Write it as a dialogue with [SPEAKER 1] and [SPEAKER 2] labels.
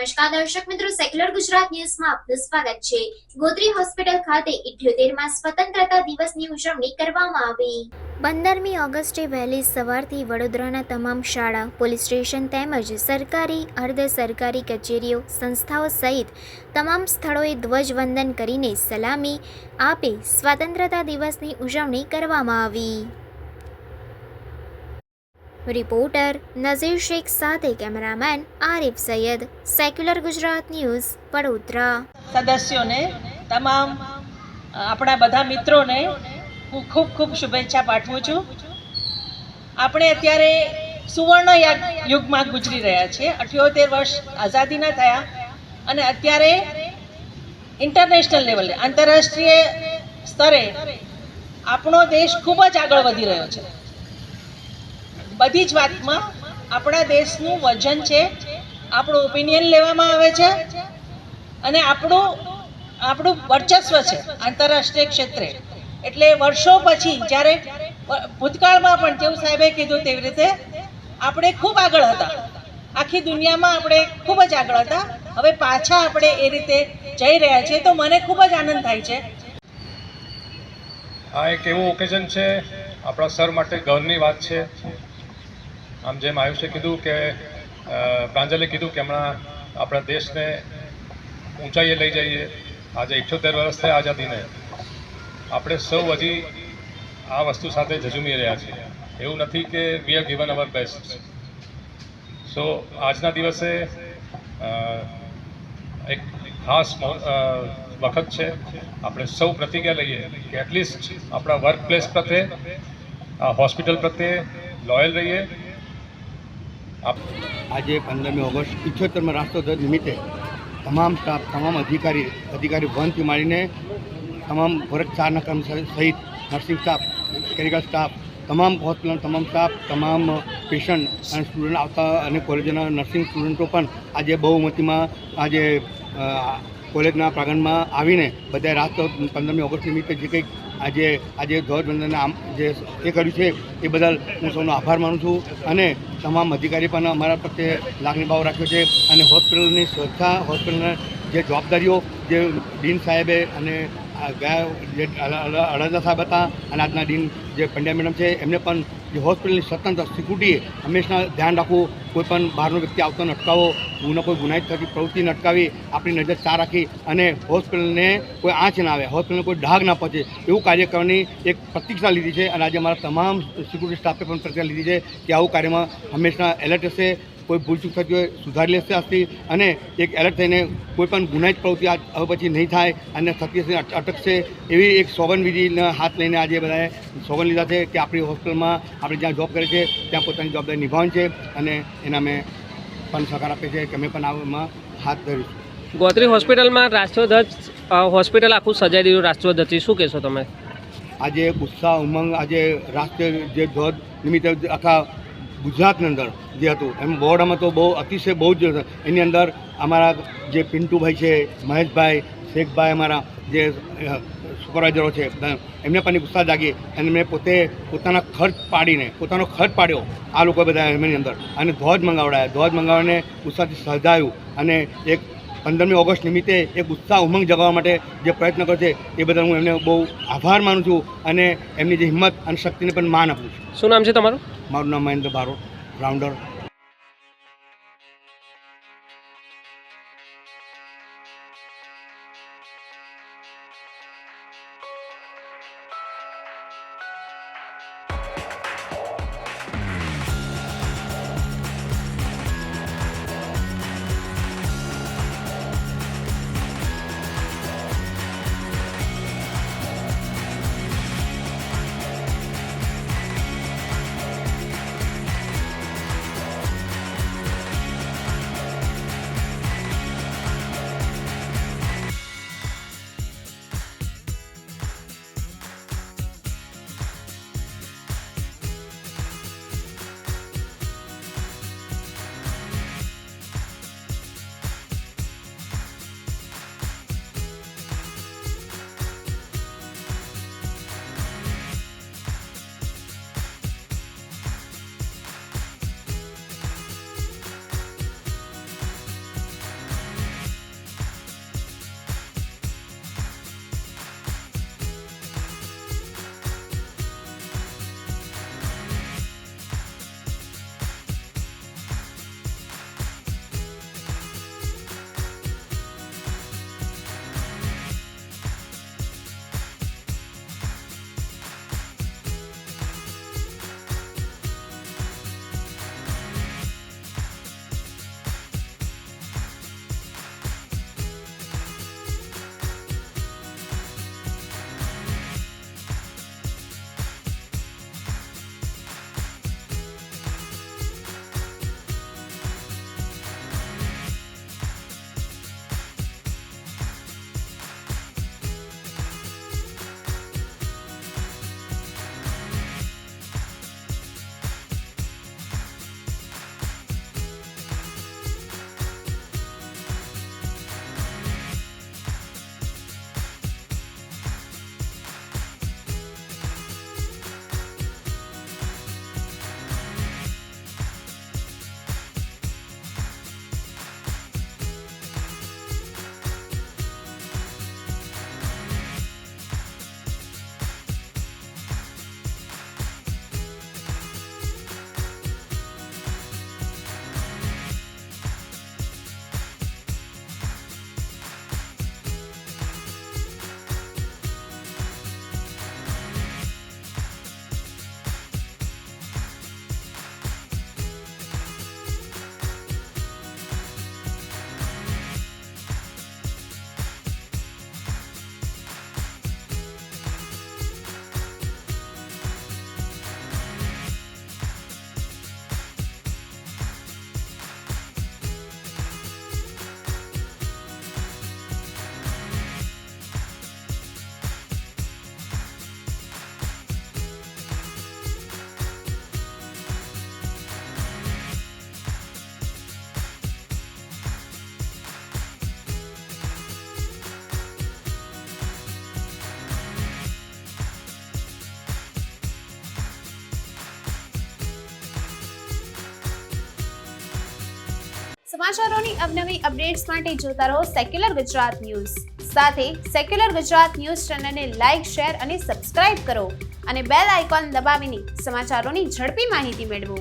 [SPEAKER 1] નમસ્કાર દર્શક મિત્રો, સેક્યુલર ગુજરાત ન્યૂઝમાં આપનું સ્વાગત છે। ગોત્રી હોસ્પિટલ ખાતે 78મા સ્વતંત્રતા દિવસની ઉજવણી કરવામાં આવી। 15મી ઓગસ્ટે વહેલી સવારથી વડોદરાના તમામ શાળા, પોલીસ સ્ટેશન તેમજ સરકારી, અર્ધ સરકારી કચેરીઓ, સંસ્થાઓ સહિત તમામ સ્થળોએ ધ્વજવંદન કરીને સલામી આપી સ્વતંત્રતા દિવસની ઉજવણી કરવામાં આવી। રિપોર્ટર નઝીર શેખ સાથે cameraman Arif Sayed, secular Gujarat news, Vadodara.
[SPEAKER 2] સદસ્યોને, તમામ આપણા બધા મિત્રોને હું ખૂબ ખૂબ શુભેચ્છા પાઠવું છું। આપણે અત્યારે સુવર્ણ યુગમાં ગુજરી રહ્યા છીએ। 78 વર્ષ આઝાદીના થયા અને અત્યારે ઇન્ટરનેશનલ લેવલે, આંતરરાષ્ટ્રીય સ્તરે આપણો દેશ ખૂબ જ આગળ વધી રહ્યો છે। બધી જ વાતમાં આપણા દેશનું વજન છે, આપણું ઓપિનિયન લેવામાં આવે છે અને આપણું વર્ચસ્વ છે આંતરરાષ્ટ્રીય ક્ષેત્રે। એટલે વર્ષો પછી જ્યારે ભૂતકાળમાં પણ જેવું સાહેબે કીધું તેવી રીતે આપણે ખૂબ આગળ હતા, આખી દુનિયામાં આપણે ખૂબ જ આગળ હતા। હવે પાછા આપણે એ રીતે જઈ રહ્યા છીએ, તો મને ખૂબ જ આનંદ થાય છે।
[SPEAKER 3] આ એક એવું ઓકેઝન છે, આપણા સર માટે ગર્વની વાત છે। આમ જેમ આયુષે કીધું કે પ્રાંજલે કીધું કે હમણાં આપણા દેશને ઊંચાઈએ લઈ જઈએ। આજે 78 વર્ષ થયા આઝાદીને, આપણે સૌ હજી આ વસ્તુ સાથે ઝઝૂમી રહ્યા છીએ। એવું નથી કે we have given our best. So આજના દિવસે એક ખાસ વખત છે, આપણે સૌ પ્રતિજ્ઞા લઈએ કે એટલીસ્ટ આપણા વર્ક પ્લેસ પ્રત્યે, હોસ્પિટલ પ્રત્યે લોયલ રહીએ।
[SPEAKER 4] આજે 15મી ઓગસ્ટ 78માં રાષ્ટ્રધ્વજ નિમિત્તે તમામ સ્ટાફ, તમામ અધિકારી વનથી માંડીને તમામ વર્ગ 4ના કર્મચારી સહિત નર્સિંગ સ્ટાફ, ક્લિનિકલ સ્ટાફ, તમામ હોસ્પિટલના તમામ સ્ટાફ, તમામ પેશન્ટ અને સ્ટુડન્ટ આવતા અને કોલેજના નર્સિંગ સ્ટુડન્ટો પણ આજે બહુમતીમાં આજે કોલેજના પ્રાંગણમાં આવીને બધાએ રાષ્ટ્ર 15મી ઓગસ્ટ નિમિત્તે જે કંઈક આજે ધ્વજવંદન જે એ કર્યું છે એ બદલ હું સૌનો આભાર માનું છું। અને તમામ અધિકારી પણ અમારા પ્રત્યે લાગણીભાવ રાખ્યો છે અને હોસ્પિટલની સુરક્ષા, હોસ્પિટલના જે જવાબદારીઓ જે ડીન સાહેબે અને ગયા જે અડાલજા સાહેબ હતા અને આજના ડીન જે પંડ્યા મેડમ છે, એમને પણ જે હોસ્પિટલની સ્વતંત્ર સિક્યુરિટીએ હંમેશા ધ્યાન રાખવું, કોઈ પણ બહારનો વ્યક્તિ આવતો ન અટકાવો, કોઈ ગુનાહિત થતી પ્રવૃત્તિને અટકાવી, આપણી નજર ચાર રાખી અને હોસ્પિટલને કોઈ આંચ ના આવે, હોસ્પિટલને કોઈ ડાઘ ના પહોંચે એવું કાર્ય કરવાની એક પ્રતિજ્ઞા લીધી છે। અને આજે અમારા તમામ સિક્યુરિટી સ્ટાફે પણ પ્રતિજ્ઞા લીધી છે કે આવું કાર્યમાં હંમેશા એલર્ટ રહેશે, કોઈ ભૂલચૂક થતી હોય સુધારી લેશે આજથી, અને એક એલર્ટ થઈને કોઈ પણ ગુનાહિત પ્રવૃત્તિ હવે પછી નહીં થાય અને થતી હશે અટકશે એવી એક સોગંદવિધિના હાથ લઈને આજે બધાએ સોગંદ લીધા છે કે આપણી હોસ્પિટલમાં આપણે જ્યાં જોબ કરીએ છીએ ત્યાં પોતાની જવાબદારી નિભાવવાની છે અને એના અમે પણ સહકાર આપીએ છીએ કે અમે પણ આમાં હાથ ધરીશું।
[SPEAKER 5] ગોત્રી હોસ્પિટલમાં રાષ્ટ્રધ્વજ, હોસ્પિટલ આખું સજાઈ દીધું રાષ્ટ્રધ્વજથી, શું કહેશો તમે?
[SPEAKER 4] આજે ઉત્સાહ, ઉમંગ, આજે રાષ્ટ્રીય જે ધ્વજ નિમિત્તે આખા ગુજરાતની અંદર જે હતું એમ બોર્ડમાં તો અતિશય બહુ જ એની અંદર અમારા જે પિન્ટુભાઈ છે, મહેશભાઈ, શેખભાઈ, અમારા જે સુપરવાઇઝરો છે, એમને પણ એક ઉત્સાહ જાગી અને મેં પોતાનો ખર્ચ પાડ્યો આ લોકો બધા એમની અંદર અને ધ્વજ મંગાવડાને ઉત્સાહથી સર્જાયું અને એક 15મી ઓગસ્ટ નિમિત્તે એક ઉત્સાહ, ઉમંગ જગાવવા માટે જે પ્રયત્ન કરે છે એ બદલ હું એમને બહુ આભાર માનું છું અને એમની જે હિંમત અને શક્તિને પણ માન આપું છું।
[SPEAKER 5] શું નામ છે તમારું?
[SPEAKER 4] મારું નામ મહેન્દ્ર બારોટ, રાઉન્ડર।
[SPEAKER 6] સમાચારોની અવનવી અપડેટ્સ માટે જોતા રહો સેક્યુલર ગુજરાત ન્યૂઝ. સાથે સેક્યુલર ગુજરાત ન્યૂઝ ચેનલને લાઇક, શેર અને સબસ્ક્રાઇબ કરો અને બેલ આઇકોન દબાવીને સમાચારોની ઝડપી માહિતી મેળવો.